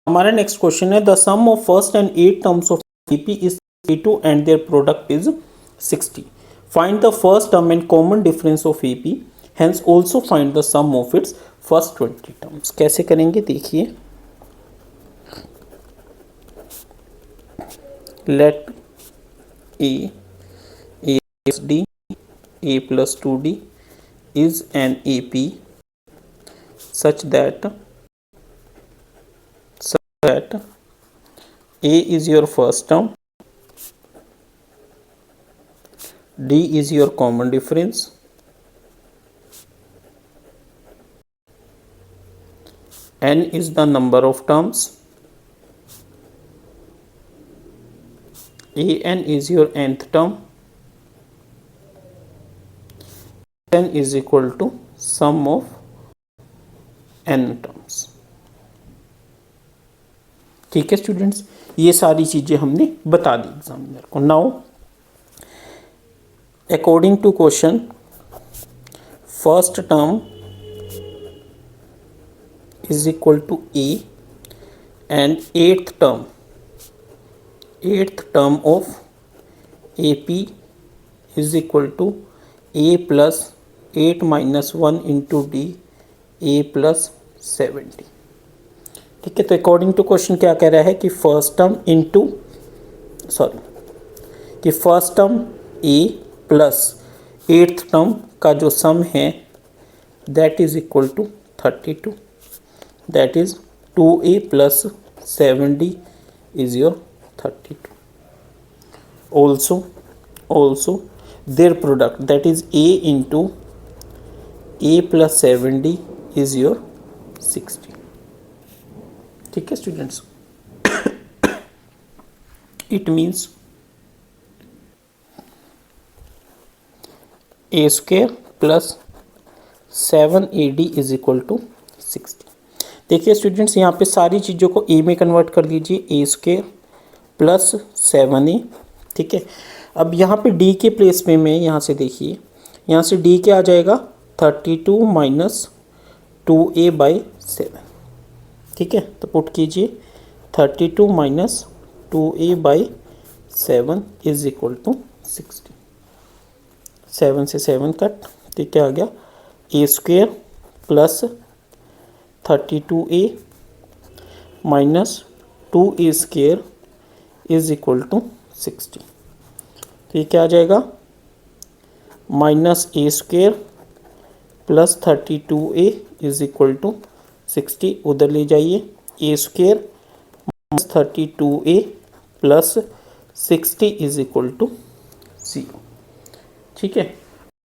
हमारा next question है the sum of first and 8 terms of AP is 32 and their product is 60. Find the first term and common difference of AP, hence also find the sum of its first 20 terms. कैसे करेंगे देखिए. Let a plus d a plus 2d is an AP such that a is your first term, d is your common difference, n is the number of terms, an is your nth term, n is equal to sum of n terms. ठीक है students, ये सारी चीजें हमने बता दी examiner को. Now according to question, first term is equal to a and eighth term of AP is equal to a plus 8 minus 1 into d a plus 70. ठीक है, तो अकॉर्डिंग टू क्वेश्चन क्या कह रहा है कि first term a plus eighth term का जो सम है that is equal to 32. That is 2a plus 7d is your 32. Also their product, that is a into a plus 7d is your 60. ठीक है students, it means a square plus 7ad is equal to 60. देखिए students, यहाँ पे सारी चीज़ों को ए में convert कर लीजिए. ए स्क्वायर प्लस 7a. ठीक है, अब यहाँ पे डी के प्लेस पे मैं यहाँ से देखिए, यहाँ से डी क्या आ जाएगा 32 माइनस 2a बाई 7. ठीक है, तो पुट कीजिए 32 minus 2a by 7 is equal to 60. 7 से 7 कट, तो क्या आ गया a square plus 32a minus 2a square is equal to 60. तो ये क्या आ जाएगा minus a square plus 32a is equal to 60. उधर ले जाइए, a square minus 32a plus 60 is equal to 0. ठीक है,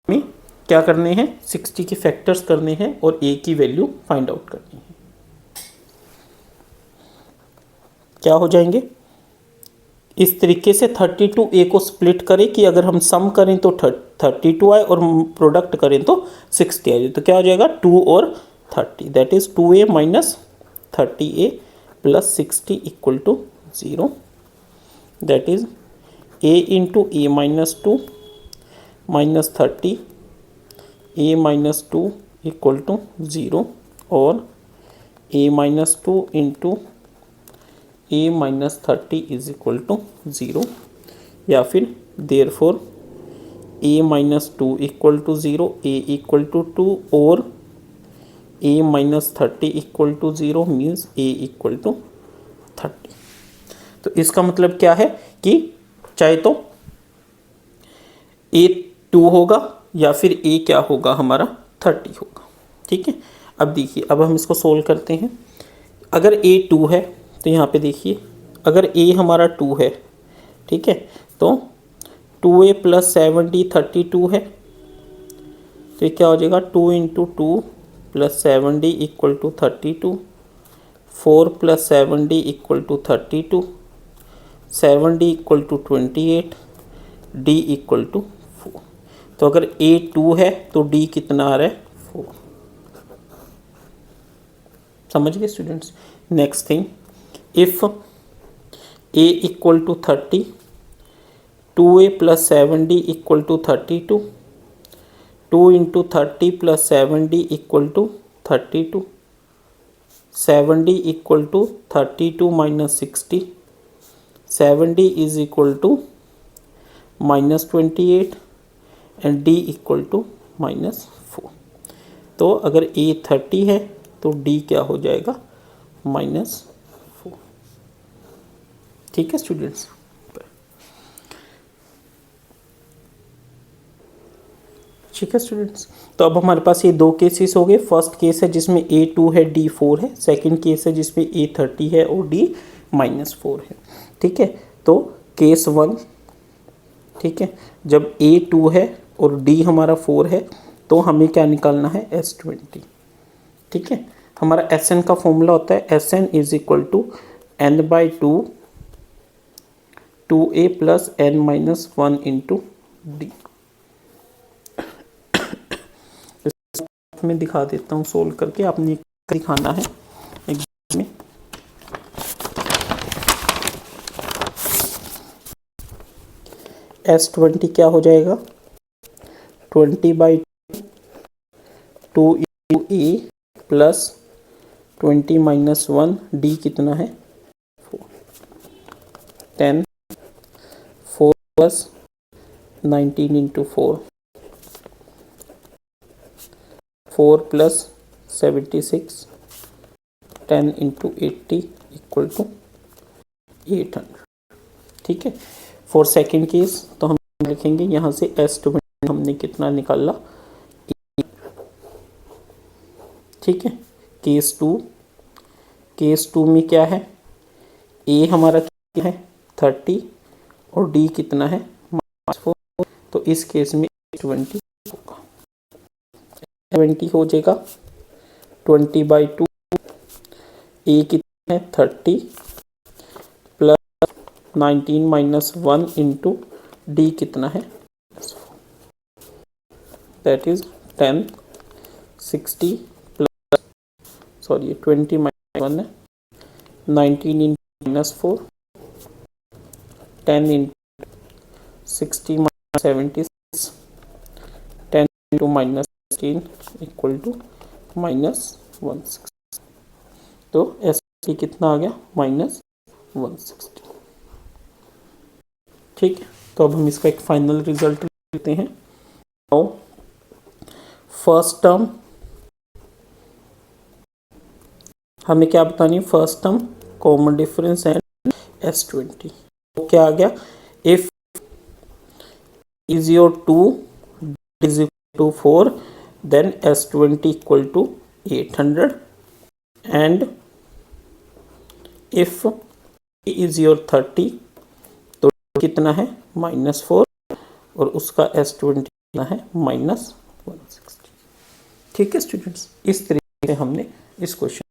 हमें क्या करने हैं 60 के फैक्टर्स करने हैं और a की वैल्यू फाइंड आउट करनी है. क्या हो जाएंगे इस तरीके से 32a को स्प्लिट करें कि अगर हम सम करें तो 32 आए और प्रोडक्ट करें तो 60 आए. तो क्या हो जाएगा 2 और 30, that is 2a minus 30a plus 60 equal to 0. That is a into a minus 2 minus 30 a minus 2 equal to 0 और a minus 2 into a minus 30 is equal to 0. या फिर therefore a minus 2 equal to 0, a equal to 2 और a minus 30 equal to 0 means a equal to 30. तो इसका मतलब क्या है कि चाहे तो a 2 होगा या फिर a क्या होगा हमारा 30 होगा. ठीक है, अब देखिए, अब हम इसको सोल्व करते हैं. अगर a 2 है तो यहाँ पे देखिए, अगर a हमारा 2 है, ठीक है, तो 2a प्लस 7d 32 है. तो ये क्या हो जाएगा 2 into 2 plus 7d equal to 32, 4 plus 7d equal to 32, 7d equal to 28, d equal to 4. तो अगर a 2 है तो d कितना आ रहा है 4. समझ गए students. Next thing, if a equal to 30, 2a plus 7d equal to 32, 2 into 30 plus 7d equal to 32, 7D equal to 32 minus 60, 7D is equal to -28 and D equal to -4। तो अगर A 30 है तो D क्या हो जाएगा, -4। ठीक है students. ठीक है स्टूडेंट्स, तो अब हमारे पास ये दो केसेस हो गए। फर्स्ट केस है जिसमें A2 है, D 4 है। सेकंड केस है जिसमें A 30 है और D -4 है। ठीक है, तो केस 1, ठीक है, जब A2 है और D हमारा 4 है तो हमें क्या निकालना है, S20। ठीक है, हमारा Sn का फॉर्मूला होता है Sn is equal to n/2 2A plus n-1 into D. मैं दिखा देता हूँ सोल्व करके, आपने दिखाना है एग्जाम में। S20 क्या हो जाएगा, 20/2 इंटू ए प्लस 20-1, डी कितना है 4, 10, 4 plus 19 into 4, 4 plus 76, 10 into 80 equal to 800। ठीक है, फॉर सेकेंड केस तो हम लिखेंगे यहाँ से S20 हमने कितना निकाला। ठीक है, केस टू में क्या है, A हमारा क्या है 30 और D कितना है -4। तो इस केस में 20 होगा, 20 हो जाएगा 20/2, A कितना है 30 प्लस 19-1 इंटू D कितना है, दैट इज 10, 60 प्लस, सॉरी 20-1 है, 19 into -4, 10 into 60 - 76, 10 into -16 equal to -160। तो S कितना आ गया, -160। ठीक है, तो अब हम इसका एक फाइनल रिजल्ट लेते हैं। नाउ फर्स्ट टर्म हमें क्या बतानी है, first term common difference and S20। तो क्या आ गया, if is your 2 is equal to 4 then S20 equal to 800 and if is your 30 तो कितना है -4 और उसका S20 कितना है -160। ठीक है स्टूडेंट्स, इस तरीके से हमने इस क्वेश्चन